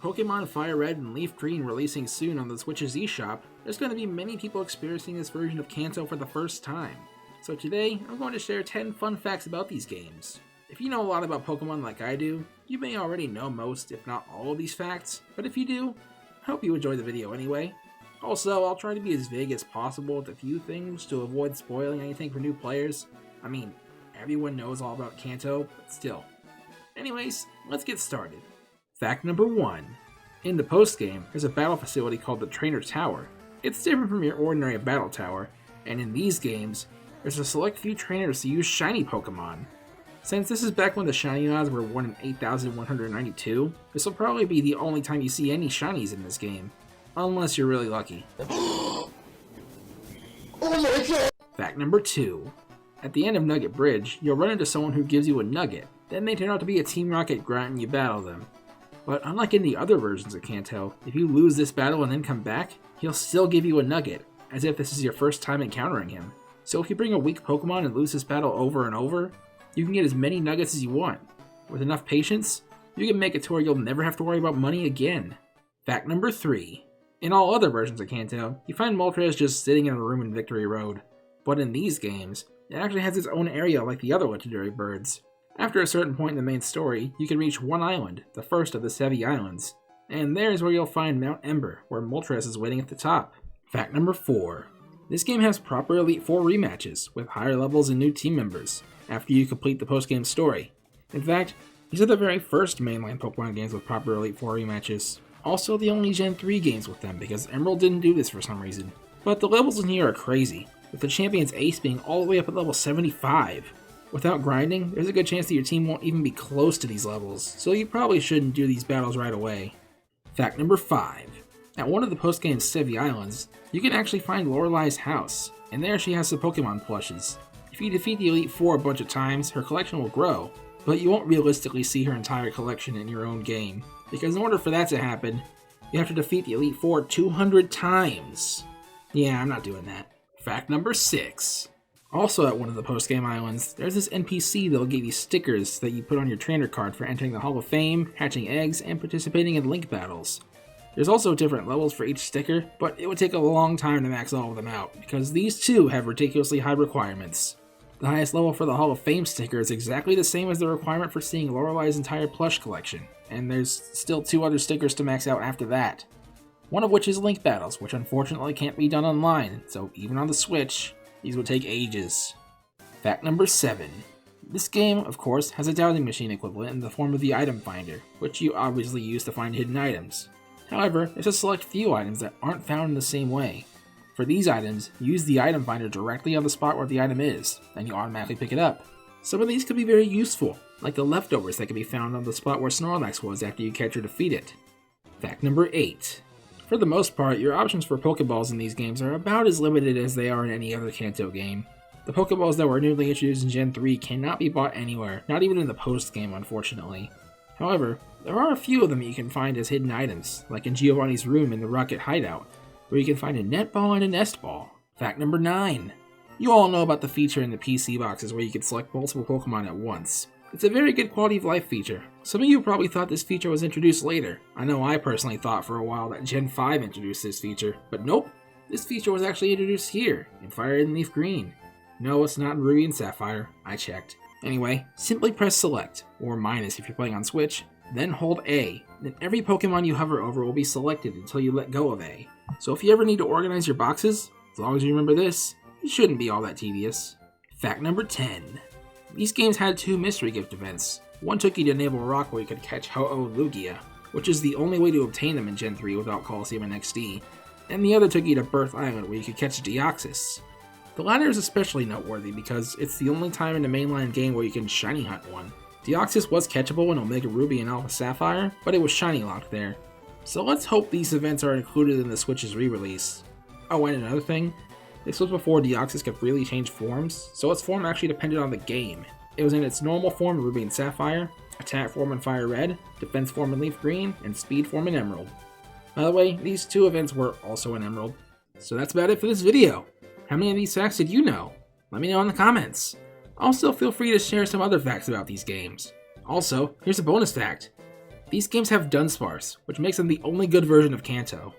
Pokemon Fire Red and Leaf Green releasing soon on the Switch's eShop, there's going to be many people experiencing this version of Kanto for the first time. So today, I'm going to share 10 fun facts about these games. If you know a lot about Pokemon like I do, you may already know most, if not all of these facts, but if you do, I hope you enjoy the video anyway. Also, I'll try to be as vague as possible with a few things to avoid spoiling anything for new players. I mean, everyone knows all about Kanto, but still. Anyways, let's get started. Fact number 1. In the postgame, there's a battle facility called the Trainer Tower. It's different from your ordinary battle tower, and in these games, there's a select few trainers to use shiny Pokemon. Since this is back when the shiny odds were 1 in 8,192, this will probably be the only time you see any shinies in this game. Unless you're really lucky. Oh my god! Fact number 2. At the end of Nugget Bridge, you'll run into someone who gives you a nugget. Then they turn out to be a Team Rocket grunt and you battle them. But unlike in the other versions of Kanto, if you lose this battle and then come back, he'll still give you a nugget, as if this is your first time encountering him. So if you bring a weak Pokemon and lose this battle over and over, you can get as many nuggets as you want. With enough patience, you can make it to where you'll never have to worry about money again. Fact number 3. In all other versions of Kanto, you find Moltres just sitting in a room in Victory Road. But in these games, it actually has its own area like the other legendary birds. After a certain point in the main story, you can reach one island, the first of the Sevii Islands. And there's where you'll find Mount Ember, where Moltres is waiting at the top. Fact number 4. This game has proper Elite Four rematches, with higher levels and new team members, after you complete the post-game story. In fact, these are the very first mainline Pokemon games with proper Elite Four rematches. Also the only Gen 3 games with them, because Emerald didn't do this for some reason. But the levels in here are crazy, with the champion's ace being all the way up at level 75. Without grinding, there's a good chance that your team won't even be close to these levels, so you probably shouldn't do these battles right away. Fact number 5. At one of the post-game Sevii Islands, you can actually find Lorelai's house, and there she has some Pokemon plushes. If you defeat the Elite Four a bunch of times, her collection will grow, but you won't realistically see her entire collection in your own game, because in order for that to happen, you have to defeat the Elite Four 200 times. Yeah, I'm not doing that. Fact number 6. Also at one of the post-game islands, there's this NPC that'll give you stickers that you put on your trainer card for entering the Hall of Fame, hatching eggs, and participating in link battles. There's also different levels for each sticker, but it would take a long time to max all of them out, because these too have ridiculously high requirements. The highest level for the Hall of Fame sticker is exactly the same as the requirement for seeing Lorelai's entire plush collection, and there's still 2 other stickers to max out after that. One of which is link battles, which unfortunately can't be done online, so even on the Switch, these would take ages. Fact number 7. This game, of course, has a dowsing machine equivalent in the form of the item finder, which you obviously use to find hidden items. However, there's a select few items that aren't found in the same way. For these items, use the item finder directly on the spot where the item is, and you automatically pick it up. Some of these could be very useful, like the leftovers that can be found on the spot where Snorlax was after you catch or defeat it. Fact number 8. For the most part, your options for Pokeballs in these games are about as limited as they are in any other Kanto game. The Pokeballs that were newly introduced in Gen 3 cannot be bought anywhere, not even in the post-game unfortunately. However, there are a few of them you can find as hidden items, like in Giovanni's room in the Rocket Hideout, where you can find a Net Ball and a Nest Ball. Fact number 9. You all know about the feature in the PC boxes where you can select multiple Pokemon at once. It's a very good quality of life feature. Some of you probably thought this feature was introduced later. I know I personally thought for a while that Gen 5 introduced this feature, but nope. This feature was actually introduced here, in Fire Red and Leaf Green. No, it's not in Ruby and Sapphire. I checked. Anyway, simply press select, or minus if you're playing on Switch, then hold A. Then every Pokemon you hover over will be selected until you let go of A. So if you ever need to organize your boxes, as long as you remember this, it shouldn't be all that tedious. Fact number 10. These games had 2 mystery gift events. One took you to Naval Rock where you could catch Ho-Oh Lugia, which is the only way to obtain them in Gen 3 without Colosseum and XD, and the other took you to Birth Island where you could catch Deoxys. The latter is especially noteworthy because it's the only time in the mainline game where you can shiny hunt one. Deoxys was catchable in Omega Ruby and Alpha Sapphire, but it was shiny locked there. So let's hope these events are included in the Switch's re-release. Oh, and another thing, this was before Deoxys could freely change forms, so its form actually depended on the game. It was in its normal form in Ruby and Sapphire, attack form in Fire Red, defense form in Leaf Green, and speed form in Emerald. By the way, these 2 events were also in Emerald. So that's about it for this video. How many of these facts did you know? Let me know in the comments. Also, feel free to share some other facts about these games. Also, here's a bonus fact. These games have Dunsparce, which makes them the only good version of Kanto.